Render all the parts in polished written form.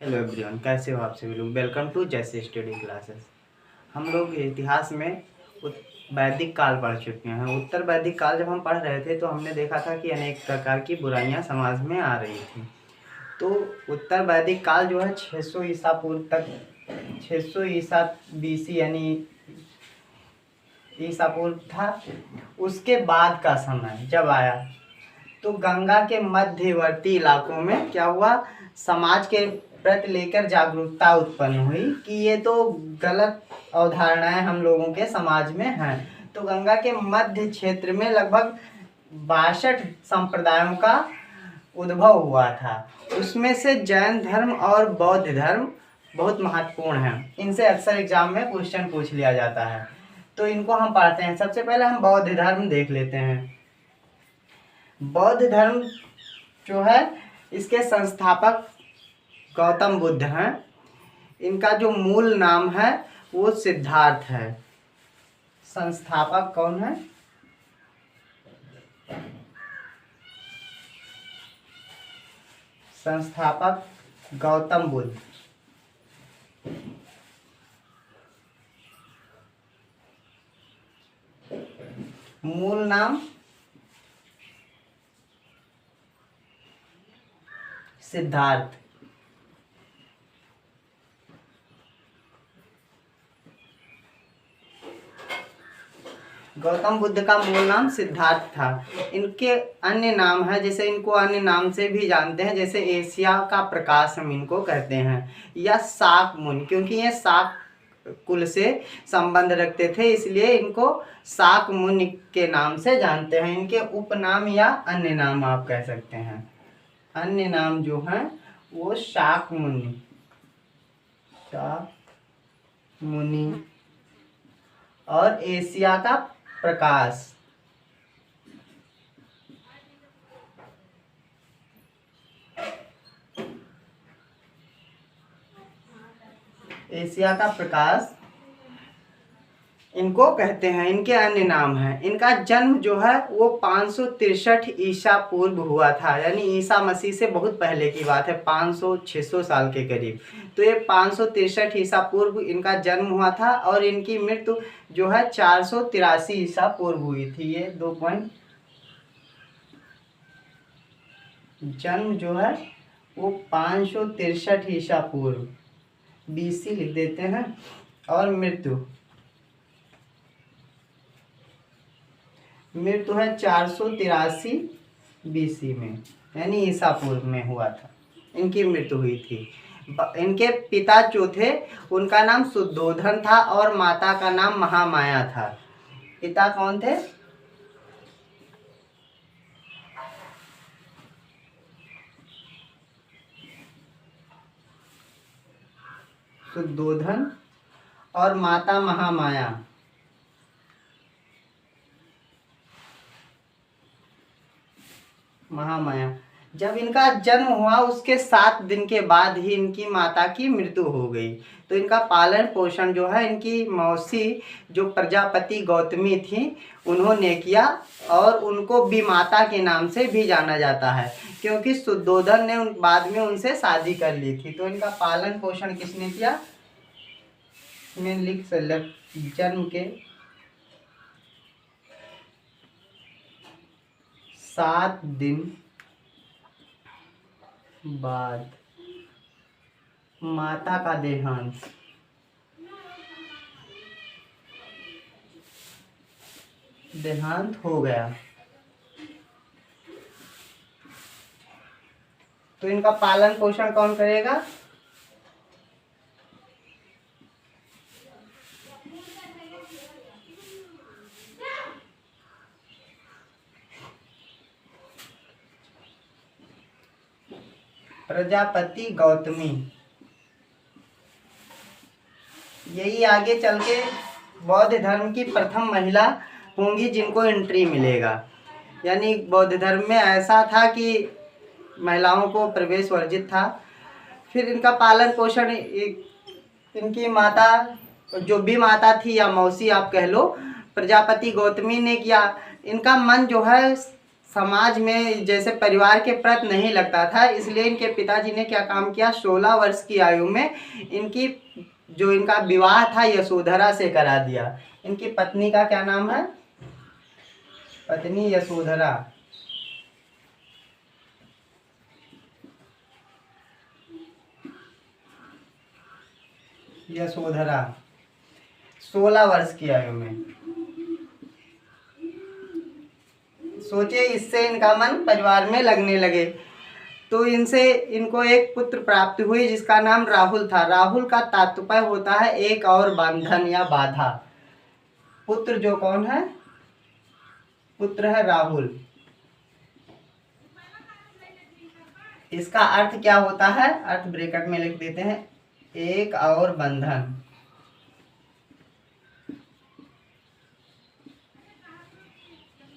Hello everyone, कैसे हो आप सभी लोग। वेलकम टू जैसे स्टडी क्लासेस। हम लोग इतिहास में वैदिक काल पढ़ चुके हैं। उत्तर वैदिक काल जब हम पढ़ रहे थे तो हमने देखा था कि अनेक प्रकार की बुराइयां समाज में आ रही थी। तो उत्तर वैदिक काल जो है 600 ईसा पूर्व तक, 600 ईसा बीसी यानी ईसा पूर्व था। उसके बाद का समय जब आया तो गंगा के मध्यवर्ती इलाकों में क्या हुआ, समाज के प्रति लेकर जागरूकता उत्पन्न हुई कि ये तो गलत अवधारणाएं हम लोगों के समाज में हैं। तो गंगा के मध्य क्षेत्र में लगभग 62 संप्रदायों का उद्भव हुआ था। उसमें से जैन धर्म और बौद्ध धर्म बहुत महत्वपूर्ण है। इनसे अक्सर एग्जाम में क्वेश्चन पूछ लिया जाता है, तो इनको हम पढ़ते हैं। सबसे पहले हम बौद्ध धर्म देख लेते हैं। बौद्ध धर्म जो है, इसके संस्थापक गौतम बुद्ध हैं। इनका जो मूल नाम है वो सिद्धार्थ है। संस्थापक कौन है? संस्थापक गौतम बुद्ध। मूल नाम सिद्धार्थ। गौतम बुद्ध का मूल नाम सिद्धार्थ था। इनके अन्य नाम है, जैसे इनको अन्य नाम से भी जानते हैं, जैसे एशिया का प्रकाश हम इनको कहते हैं, या शाक मुनि, क्योंकि ये शाक कुल से संबंध रखते थे, इसलिए इनको शाक मुनि के नाम से जानते हैं। इनके उपनाम या अन्य नाम आप कह सकते हैं। अन्य नाम जो हैं वो शाक मुनि, शाक मुनि और एशिया का प्रकाश। एशिया का प्रकाश इनको कहते हैं। इनके अन्य नाम हैं। इनका जन्म जो है वो 563 ईसा पूर्व हुआ था, यानी ईसा मसीह से बहुत पहले की बात है, 500-600 साल के करीब। तो ये 563 ईसा पूर्व इनका जन्म हुआ था, और इनकी मृत्यु जो है 483 ईसा पूर्व हुई थी। ये 2 पॉइंट। जन्म जो है वो 563 ईसा पूर्व बीसी लिख देते हैं, और मृत्यु है 483 बीसी में, यानी ईसा पूर्व में हुआ था इनकी मृत्यु हुई थी। इनके पिता जो थे उनका नाम शुद्धोधन था और माता का नाम महामाया था। पिता कौन थे? शुद्धोधन और माता महामाया। महामाया। जब इनका जन्म हुआ उसके 7 दिन के बाद ही इनकी माता की मृत्यु हो गई। तो इनका पालन पोषण जो है इनकी मौसी जो प्रजापति गौतमी थी उन्होंने किया, और उनको विमाता के नाम से भी जाना जाता है, क्योंकि शुद्धोधन ने बाद में उनसे शादी कर ली थी। तो इनका पालन पोषण किसने किया? मैं लिख जन्म के 7 दिन बाद माता का देहांत हो गया। तो इनका पालन पोषण कौन करेगा? प्रजापति गौतमी। यही आगे चल के बौद्ध धर्म की प्रथम महिला होंगी जिनको एंट्री मिलेगा। यानी बौद्ध धर्म में ऐसा था कि महिलाओं को प्रवेश वर्जित था। फिर इनका पालन पोषण इनकी माता, जो भी माता थी या मौसी आप कह लो, प्रजापति गौतमी ने किया। इनका मन जो है समाज में जैसे परिवार के प्रति नहीं लगता था, इसलिए इनके पिताजी ने क्या काम किया, 16 वर्ष की आयु में इनका विवाह था यशोधरा से करा दिया। इनकी पत्नी का क्या नाम है, पत्नी यशोधरा। यशोधरा 16 वर्ष की आयु में। सोचिए, इससे इनका मन परिवार में लगने लगे। तो इनको एक पुत्र प्राप्त हुई जिसका नाम राहुल था। राहुल का तात्पर्य होता है एक और बंधन या बाधा। पुत्र जो कौन है, पुत्र है राहुल। इसका अर्थ क्या होता है, अर्थ ब्रैकेट में लिख देते हैं, एक और बंधन।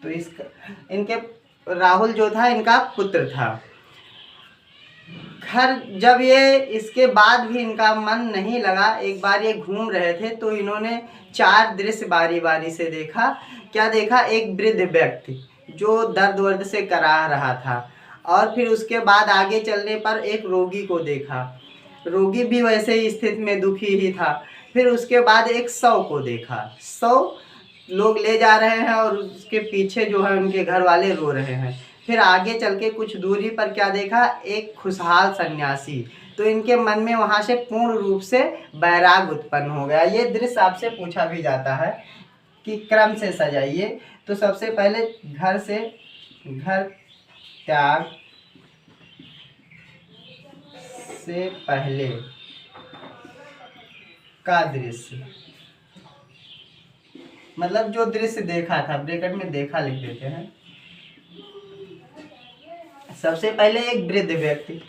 तो इनके राहुल जो था इनका पुत्र था। जब ये इसके बाद भी इनका मन नहीं लगा, एक बार ये घूम रहे थे तो इन्होंने 4 दृश्य बारी बारी से देखा। क्या देखा, एक वृद्ध व्यक्ति जो दर्द से कराह रहा था, और फिर उसके बाद आगे चलने पर एक रोगी को देखा, रोगी भी वैसे ही स्थिति में दुखी ही था। फिर उसके बाद एक शव को देखा, शव लोग ले जा रहे हैं और उसके पीछे जो है उनके घर वाले रो रहे हैं। फिर आगे चल के कुछ दूरी पर क्या देखा, एक खुशहाल सन्यासी। तो इनके मन में वहाँ से पूर्ण रूप से वैराग उत्पन्न हो गया। ये दृश्य आपसे पूछा भी जाता है कि क्रम से सजाइए। तो सबसे पहले घर त्याग से पहले का दृश्य, मतलब जो दृश्य देखा था, ब्रैकेट में देखा लिख देते हैं। सबसे पहले एक वृद्ध व्यक्ति,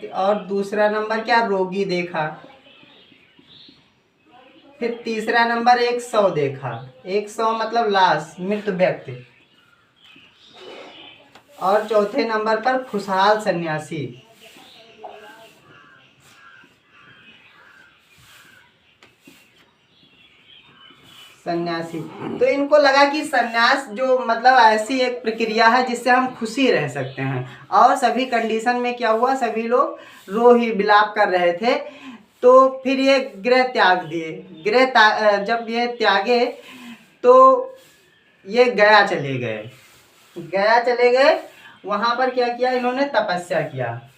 और दूसरा नंबर क्या, रोगी देखा। फिर तीसरा नंबर एक शव देखा, एक शव मतलब लाश, मृत व्यक्ति। और चौथे नंबर पर खुशहाल सन्यासी। तो इनको लगा कि सन्यास जो मतलब ऐसी एक प्रक्रिया है जिससे हम खुशी रह सकते हैं। और सभी कंडीशन में क्या हुआ, सभी लोग रो ही विलाप कर रहे थे। तो फिर ये गृह त्याग दिए। जब ये त्यागे तो ये गया चले गए। वहां पर क्या किया, इन्होंने तपस्या किया।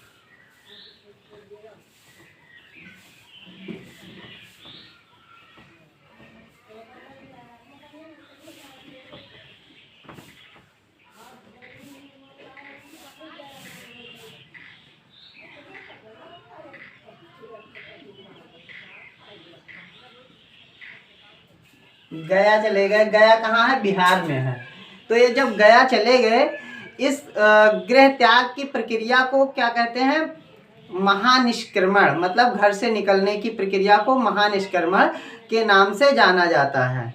गया चले गए। गया कहाँ है, बिहार में है। तो ये जब गया चले गए, इस गृह त्याग की प्रक्रिया को क्या कहते हैं, महानिष्क्रमण, मतलब घर से निकलने की प्रक्रिया को महानिष्क्रमण के नाम से जाना जाता है।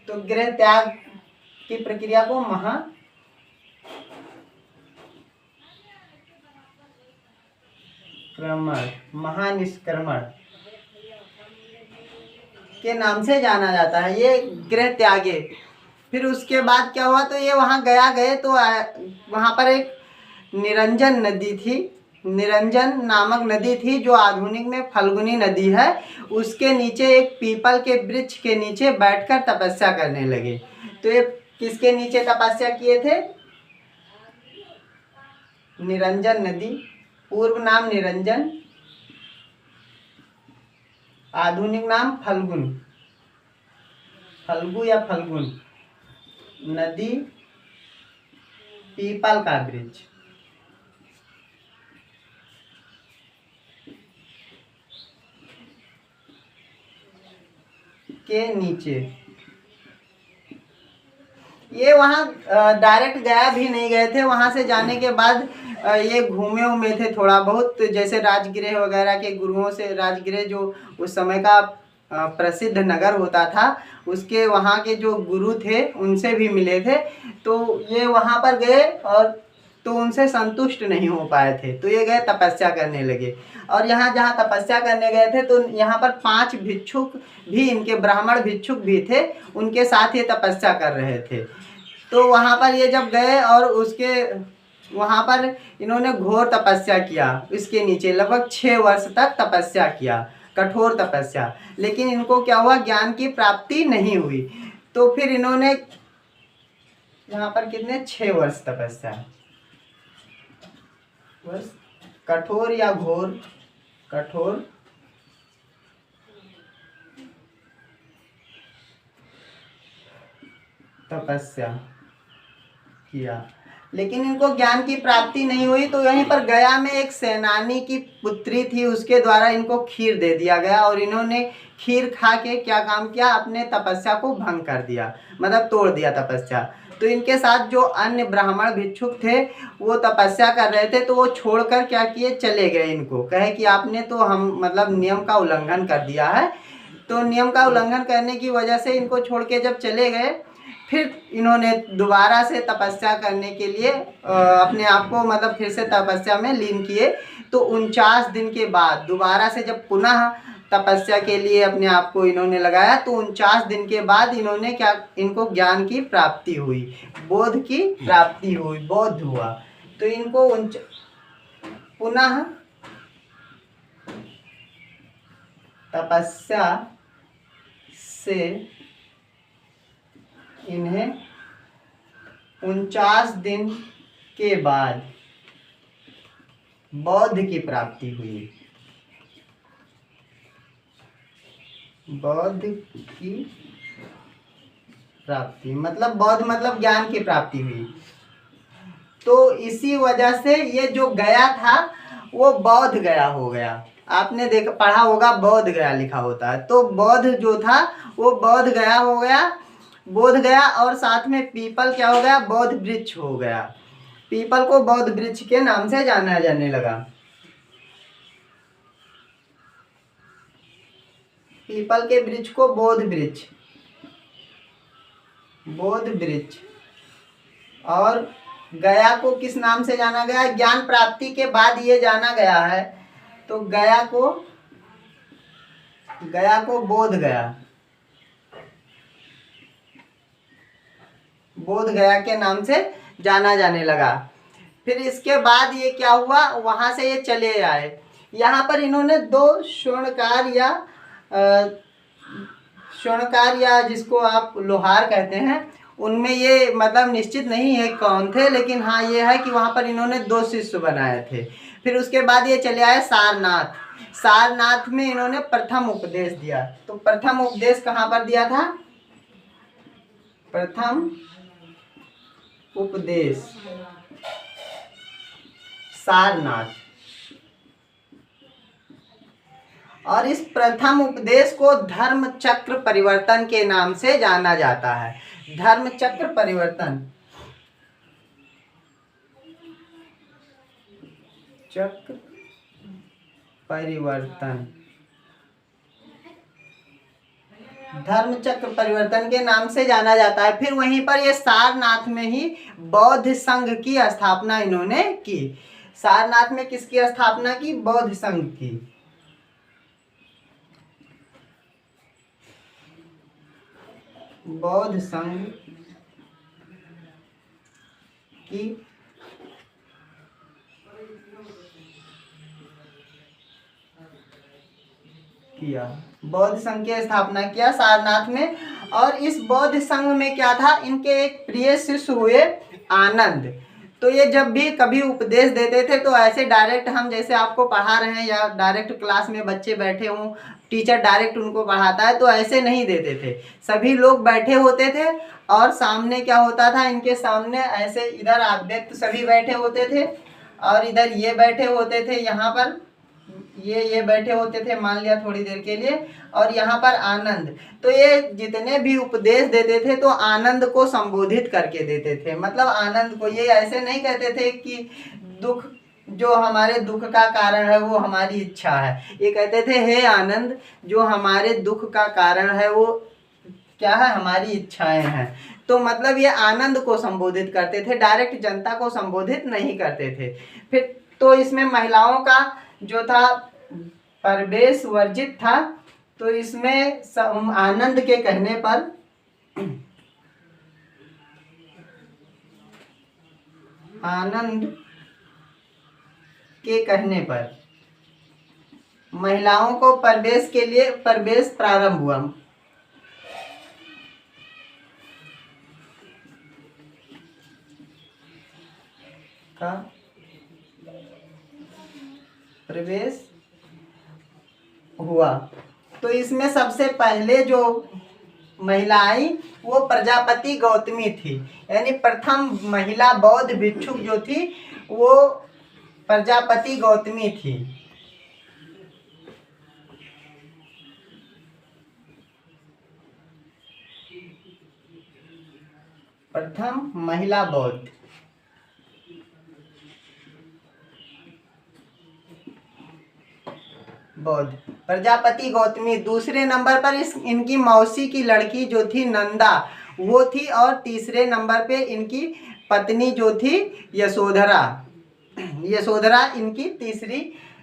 तो गृह त्याग की प्रक्रिया को महानिष्क्रमण के नाम से जाना जाता है, ये गृह त्यागे। फिर उसके बाद क्या हुआ, तो ये वहाँ गए तो वहाँ पर एक निरंजन नदी थी, निरंजन नामक नदी थी जो आधुनिक में फल्गुनी नदी है। उसके नीचे एक पीपल के वृक्ष के नीचे बैठकर तपस्या करने लगे। तो ये किसके नीचे तपस्या किए थे, निरंजन नदी, पूर्व नाम निरंजन, आधुनिक नाम फल्गु या फल्गुन नदी, पीपल का वृक्ष। के नीचे ये वहाँ डायरेक्ट गया भी नहीं गए थे। वहाँ से जाने के बाद ये घूमे थे थोड़ा बहुत, जैसे राजगृह वगैरह के गुरुओं से, राजगृह जो उस समय का प्रसिद्ध नगर होता था, उसके वहाँ के जो गुरु थे उनसे भी मिले थे। तो ये वहाँ पर गए और तो उनसे संतुष्ट नहीं हो पाए थे, तो ये गए तपस्या करने लगे। और यहाँ जहाँ तपस्या करने गए थे तो यहाँ पर 5 भिक्षुक भी, इनके ब्राह्मण भिक्षुक भी थे, उनके साथ ये तपस्या कर रहे थे। तो वहाँ पर ये जब गए और उसके वहाँ पर इन्होंने घोर तपस्या किया, इसके नीचे लगभग 6 वर्ष तक तपस्या किया, कठोर तपस्या, लेकिन इनको क्या हुआ, ज्ञान की प्राप्ति नहीं हुई। तो फिर इन्होंने यहाँ पर कितने 6 वर्ष तपस्या, बस कठोर या घोर, कठोर तपस्या किया, लेकिन इनको ज्ञान की प्राप्ति नहीं हुई। तो यहीं पर गया में एक सेनानी की पुत्री थी, उसके द्वारा इनको खीर दे दिया गया और इन्होंने खीर खा के क्या काम किया, अपने तपस्या को भंग कर दिया, मतलब तोड़ दिया तपस्या। तो इनके साथ जो अन्य ब्राह्मण भिक्षुक थे वो तपस्या कर रहे थे, तो वो छोड़कर क्या किए, चले गए। इनको कहे कि आपने तो हम मतलब नियम का उल्लंघन कर दिया है। तो नियम का उल्लंघन करने की वजह से इनको छोड़ के जब चले गए, फिर इन्होंने दोबारा से तपस्या करने के लिए अपने आप को मतलब फिर से तपस्या में लीन किए। तो 49 दिन के बाद दोबारा से जब पुनः तपस्या के लिए अपने आप को इन्होंने लगाया, तो 49 दिन के बाद इन्होंने क्या, इनको ज्ञान की प्राप्ति हुई, बोध की प्राप्ति हुई, बोध हुआ। तो इनको पुनः तपस्या से इन्हें 49 दिन के बाद बौद्ध की प्राप्ति हुई, बौद्ध की प्राप्ति मतलब बौद्ध मतलब ज्ञान की प्राप्ति हुई। तो इसी वजह से ये जो गया था वो बौद्ध गया हो गया। आपने देखा पढ़ा होगा बौद्ध गया लिखा होता है, तो बौद्ध जो था वो बौद्ध गया हो गया, बोध गया, और साथ में पीपल क्या हो गया, बौद्ध वृक्ष हो गया। पीपल को बौद्ध वृक्ष के नाम से जाना जाने लगा। पीपल के वृक्ष को बोध वृक्ष, बोध वृक्ष। और गया को किस नाम से जाना गया, ज्ञान प्राप्ति के बाद ये जाना गया है, तो गया को बोध गया, बोध गया के नाम से जाना जाने लगा। फिर इसके बाद ये क्या हुआ, वहां से ये चले आए। यहाँ पर इन्होंने 2 स्वर्णकार या जिसको आप लोहार कहते हैं, उनमें ये मतलब निश्चित नहीं है कौन थे, लेकिन हाँ ये है कि वहाँ पर इन्होंने 2 शिष्य बनाए थे। फिर उसके बाद ये चले आए सारनाथ। सारनाथ में इन्होंने प्रथम उपदेश दिया। तो प्रथम उपदेश कहाँ पर दिया था, प्रथम उपदेश सारनाथ। और इस प्रथम उपदेश को धर्म चक्र परिवर्तन के नाम से जाना जाता है। धर्म चक्र परिवर्तन, चक्र परिवर्तन, धर्म चक्र परिवर्तन के नाम से जाना जाता है। फिर वहीं पर ये सारनाथ में ही बौद्ध संघ की स्थापना इन्होंने की। सारनाथ में किसकी स्थापना की, बौद्ध संघ की। बौद्ध संघ की किया, बौद्ध संघ की स्थापना किया सारनाथ में। और इस बौद्ध संघ में क्या था, इनके एक प्रिय शिष्य हुए आनंद। तो ये जब भी कभी उपदेश देते थे तो ऐसे डायरेक्ट, हम जैसे आपको पढ़ा रहे हैं या डायरेक्ट क्लास में बच्चे बैठे हों, टीचर डायरेक्ट उनको पढ़ाता है, तो ऐसे नहीं देते थे। सभी लोग बैठे होते थे और सामने क्या होता था, इनके सामने ऐसे इधर व्यक्ति सभी बैठे होते थे और इधर ये बैठे होते थे, यहाँ पर ये बैठे होते थे, मान लिया थोड़ी देर के लिए, और यहाँ पर आनंद। तो ये जितने भी उपदेश देते थे तो आनंद को संबोधित करके देते थे। मतलब आनंद को, ये ऐसे नहीं कहते थे कि दुख, जो हमारे दुख का कारण है वो हमारी इच्छा है। ये कहते थे हे आनंद, जो हमारे दुख का कारण है वो क्या है, हमारी इच्छाएं हैं। तो मतलब ये आनंद को संबोधित करते थे, डायरेक्ट जनता को संबोधित नहीं करते थे। फिर तो इसमें महिलाओं का जो था प्रवेश वर्जित था। तो इसमें आनंद के कहने पर आनंद के कहने पर महिलाओं को प्रवेश के लिए प्रवेश प्रारंभ हुआ। का प्रवेश हुआ। तो इसमें सबसे पहले जो महिला आई वो प्रजापति गौतमी थी, यानी प्रथम महिला बौद्ध भिक्षुक जो थी वो प्रजापति गौतमी थी। प्रथम महिला बौद्ध। बौद्ध प्रजापति गौतमी। दूसरे नंबर पर इनकी मौसी की लड़की जो थी नंदा वो थी, और तीसरे नंबर पे इनकी पत्नी जो थी यशोधरा। यशोधरा इनकी तीसरी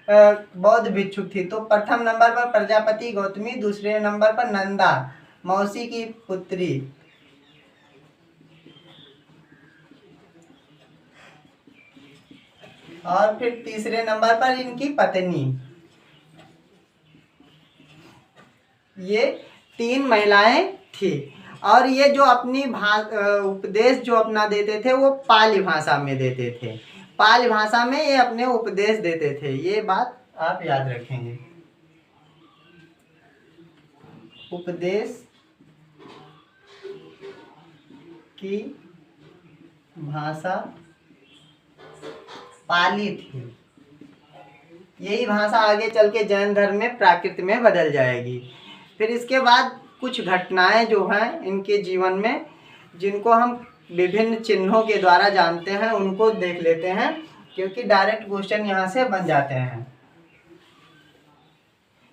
बौद्ध भिक्षुक थी। तो प्रथम नंबर पर प्रजापति गौतमी, दूसरे नंबर पर नंदा मौसी की पुत्री, और फिर तीसरे नंबर पर इनकी पत्नी। ये 3 महिलाएं थी। और ये जो अपनी उपदेश जो अपना देते थे वो पाली भाषा में देते थे। पाली भाषा में ये अपने उपदेश देते थे, ये बात आप याद रखेंगे। उपदेश की भाषा पाली थी। यही भाषा आगे चल के जैन धर्म में प्राकृत में बदल जाएगी। फिर इसके बाद कुछ घटनाएं जो हैं इनके जीवन में, जिनको हम विभिन्न चिन्हों के द्वारा जानते हैं, उनको देख लेते हैं, क्योंकि डायरेक्ट क्वेश्चन यहाँ से बन जाते हैं।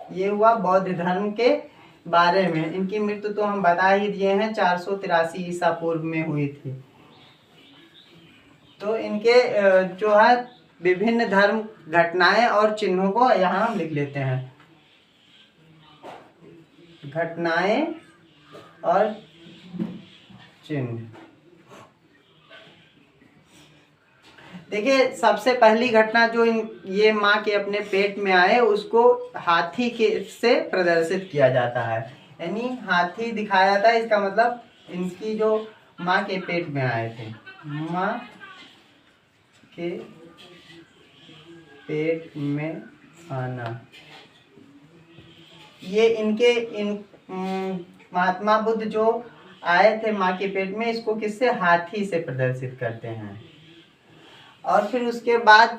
ये हुआ बौद्ध धर्म के बारे में। इनकी मृत्यु तो हम बता ही दिए हैं, 483 ईसा पूर्व में हुई थी। तो इनके जो है विभिन्न धर्म घटनाएं और चिन्हों को यहाँ हम लिख लेते हैं। घटनाएं और चिन्ह। देखिए, सबसे पहली घटना जो ये माँ के अपने पेट में आए उसको हाथी के से प्रदर्शित किया जाता है, यानी हाथी दिखाया जाता है। इसका मतलब इनकी जो माँ के पेट में आए थे, माँ के पेट में आना, ये इनके महात्मा बुद्ध जो आए थे माँ के पेट में, इसको किससे, हाथी से प्रदर्शित करते हैं। और फिर उसके बाद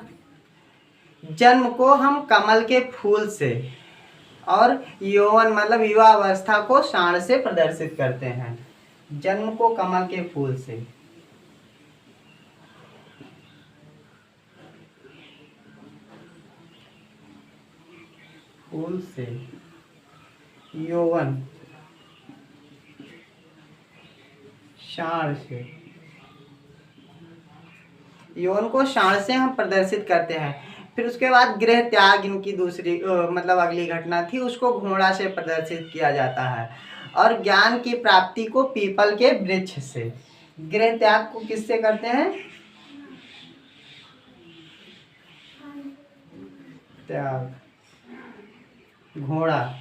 जन्म को हम कमल के फूल से, और यौवन मतलब युवा अवस्था को साँड़ से प्रदर्शित करते हैं। जन्म को कमल के फूल से, फूल से, यौवन साँड़ से, यौवन को साँड़ से हम प्रदर्शित करते हैं। फिर उसके बाद गृह त्याग इनकी दूसरी मतलब अगली घटना थी, उसको घोड़ा से प्रदर्शित किया जाता है। और ज्ञान की प्राप्ति को पीपल के वृक्ष से। गृह त्याग को किससे करते हैं, त्याग घोड़ा।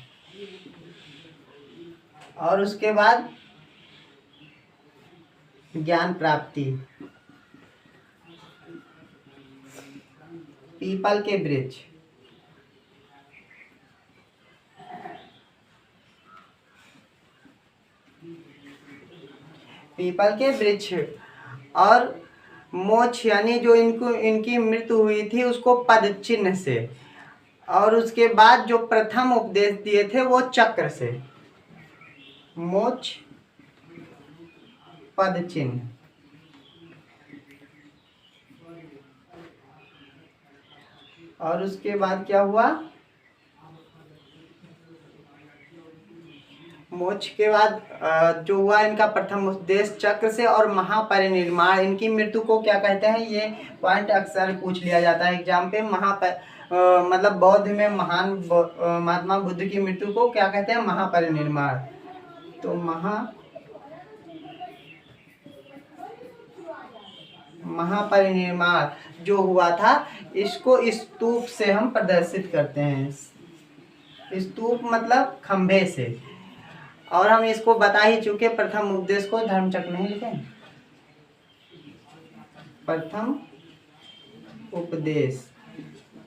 और उसके बाद ज्ञान प्राप्ति पीपल के वृक्ष। पीपल के वृक्ष। और मोक्ष यानी जो इनकी मृत्यु हुई थी उसको पद चिन्ह से। और उसके बाद जो प्रथम उपदेश दिए थे वो चक्र से, मोक्ष पद चिन्ह। और उसके बाद क्या हुआ, मोक्ष के बाद जो हुआ इनका प्रथम उपदेश चक्र से और महापरिनिर्वाण, इनकी मृत्यु को क्या कहते हैं, ये पॉइंट अक्सर पूछ लिया जाता है एग्जाम पे। मतलब बौद्ध में महान महात्मा बुद्ध की मृत्यु को क्या कहते हैं, महापरिनिर्वाण। तो महापरिनिर्वाण जो हुआ था, इसको स्तूप से हम प्रदर्शित करते हैं। स्तूप मतलब खंभे से। और हम इसको बता ही चुके, प्रथम उपदेश को धर्मचक्र नहीं लिखे, प्रथम उपदेश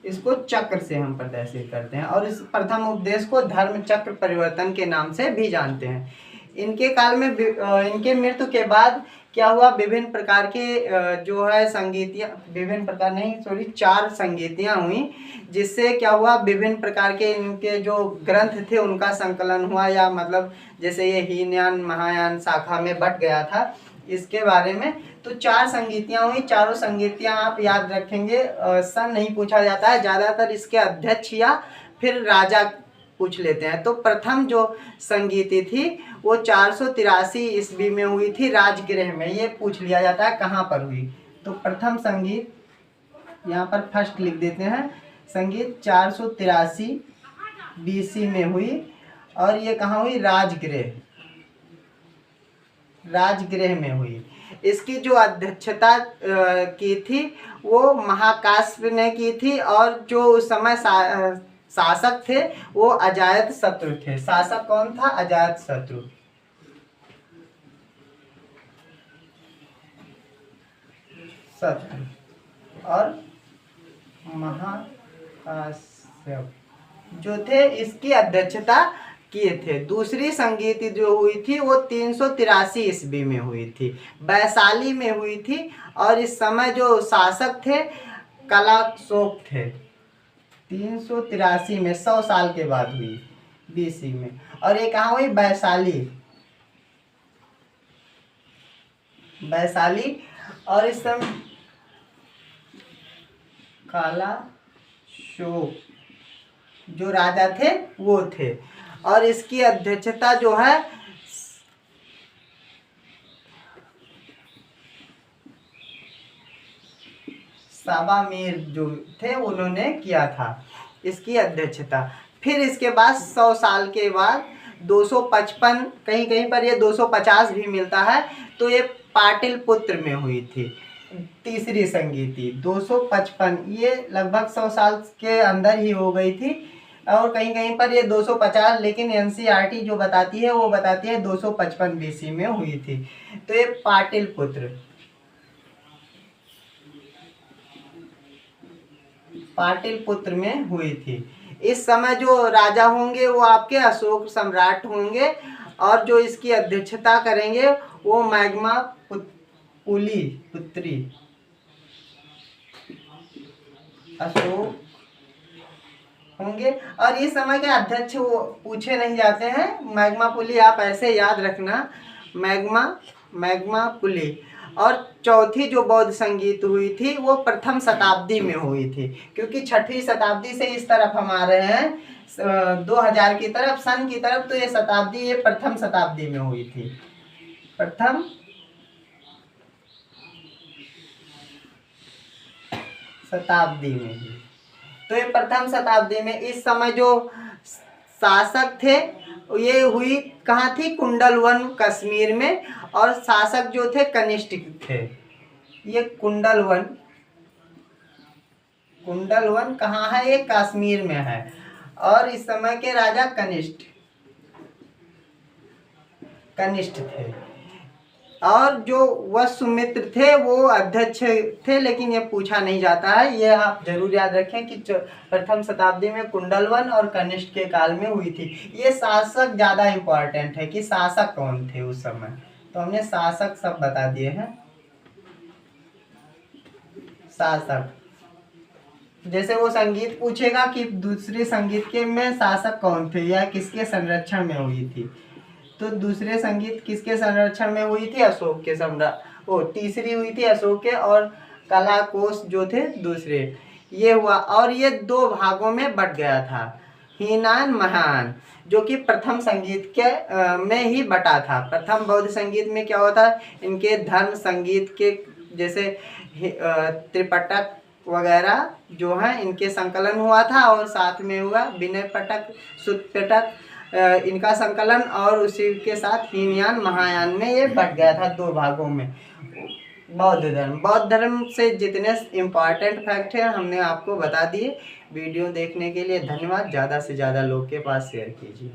इसको चक्र से हम प्रदर्शित करते हैं और इस प्रथम उपदेश को धर्म चक्र परिवर्तन के नाम से भी जानते हैं। इनके काल में इनके मृत्यु के बाद क्या हुआ, विभिन्न प्रकार के जो है संगीतियाँ, विभिन्न प्रकार नहीं सॉरी 4 संगीतियाँ हुई, जिससे क्या हुआ, विभिन्न प्रकार के इनके जो ग्रंथ थे उनका संकलन हुआ, या मतलब जैसे ये हीनयान महायान शाखा में बट गया था, इसके बारे में। तो 4 संगीतियाँ हुई, चारों संगीतियाँ आप याद रखेंगे। सन नहीं पूछा जाता है, ज़्यादातर इसके अध्यक्ष या फिर राजा पूछ लेते हैं। तो प्रथम जो संगीति थी वो 483 ईस्वी में हुई थी राजगृह में। ये पूछ लिया जाता है कहाँ पर हुई। तो प्रथम संगीत यहाँ पर फर्स्ट लिख देते हैं, संगीत 483 BC में हुई और ये कहाँ हुई, राजगृह में हुई। इसकी जो अध्यक्षता की थी वो महाकाश्य ने की थी और जो उस समय शासक थे वो अजातशत्रु थे। शासक कौन था, अजातशत्रु। और महाकाश्यप जो थे इसकी अध्यक्षता किए थे। दूसरी संगीत जो हुई थी वो 383 ईस्वी में हुई थी, वैशाली में हुई थी और इस समय जो शासक थे कलाशोक थे। 383 में 100 साल के बाद हुई BC में। और ये कहाँ हुई, वैशाली। और इस समय कलाशोक जो राजा थे वो थे और इसकी अध्यक्षता जो है साबामीर जो थे उन्होंने किया था इसकी अध्यक्षता। फिर इसके बाद 100 साल के बाद 255, कहीं कहीं पर ये 250 भी मिलता है, तो ये पाटलिपुत्र में हुई थी तीसरी संगीति। 255 ये लगभग 100 साल के अंदर ही हो गई थी और कहीं कहीं पर ये 250, लेकिन NCERT जो बताती है वो बताती है 255 BC में हुई थी। तो ये पाटलिपुत्र में हुई थी। इस समय जो राजा होंगे वो आपके अशोक सम्राट होंगे और जो इसकी अध्यक्षता करेंगे वो मैग्मा पुत्री अशोक होंगे। और इस समय के अध्यक्ष वो पूछे नहीं जाते हैं, मैग्मा पुली आप ऐसे याद रखना, मैग्मा पुली। और चौथी जो बौद्ध संगीत हुई थी वो प्रथम शताब्दी में हुई थी, क्योंकि 6वीं शताब्दी से इस तरफ हम आ रहे हैं 2000 की तरफ, सन की तरफ, तो ये शताब्दी ये प्रथम शताब्दी में हुई थी, प्रथम शताब्दी में ही। तो ये प्रथम शताब्दी में इस समय जो शासक थे ये हुई कहाँ थी, कुंडलवन कश्मीर में, और शासक जो थे कनिष्ठ थे। ये कुंडलवन कहाँ है, ये कश्मीर में है और इस समय के राजा कनिष्ठ थे। और जो वसुमित्र थे वो अध्यक्ष थे, लेकिन ये पूछा नहीं जाता है। ये आप जरूर याद रखें कि प्रथम शताब्दी में कुंडलवन और कनिष्ठ के काल में हुई थी। ये शासक ज़्यादा इम्पोर्टेंट है कि शासक कौन थे उस समय, तो हमने शासक सब बता दिए हैं। शासक, जैसे वो संगीत पूछेगा कि दूसरे संगीत के में शासक कौन थे या किसके संरक्षण में हुई थी, तो दूसरे संगीत किसके संरक्षण में हुई थी, अशोक के सम्राट। तीसरी हुई थी अशोक के, और कलाकोश जो थे दूसरे। ये हुआ और ये 2 भागों में बट गया था। हीनयान महायान, जो कि प्रथम संगीत के में ही बटा था। प्रथम बौद्ध संगीत में क्या होता है, इनके धर्म संगीत के जैसे त्रिपिटक वगैरह जो है इनके संकलन हुआ था, और साथ में हुआ विनय पिटक, सुत्त पिटक, इनका संकलन, और उसी के साथ हीनयान महायान में ये बट गया था 2 भागों में। बौद्ध धर्म से जितने इम्पॉर्टेंट फैक्ट हैं हमने आपको बता दिए। वीडियो देखने के लिए धन्यवाद। ज़्यादा से ज़्यादा लोग के पास शेयर कीजिए।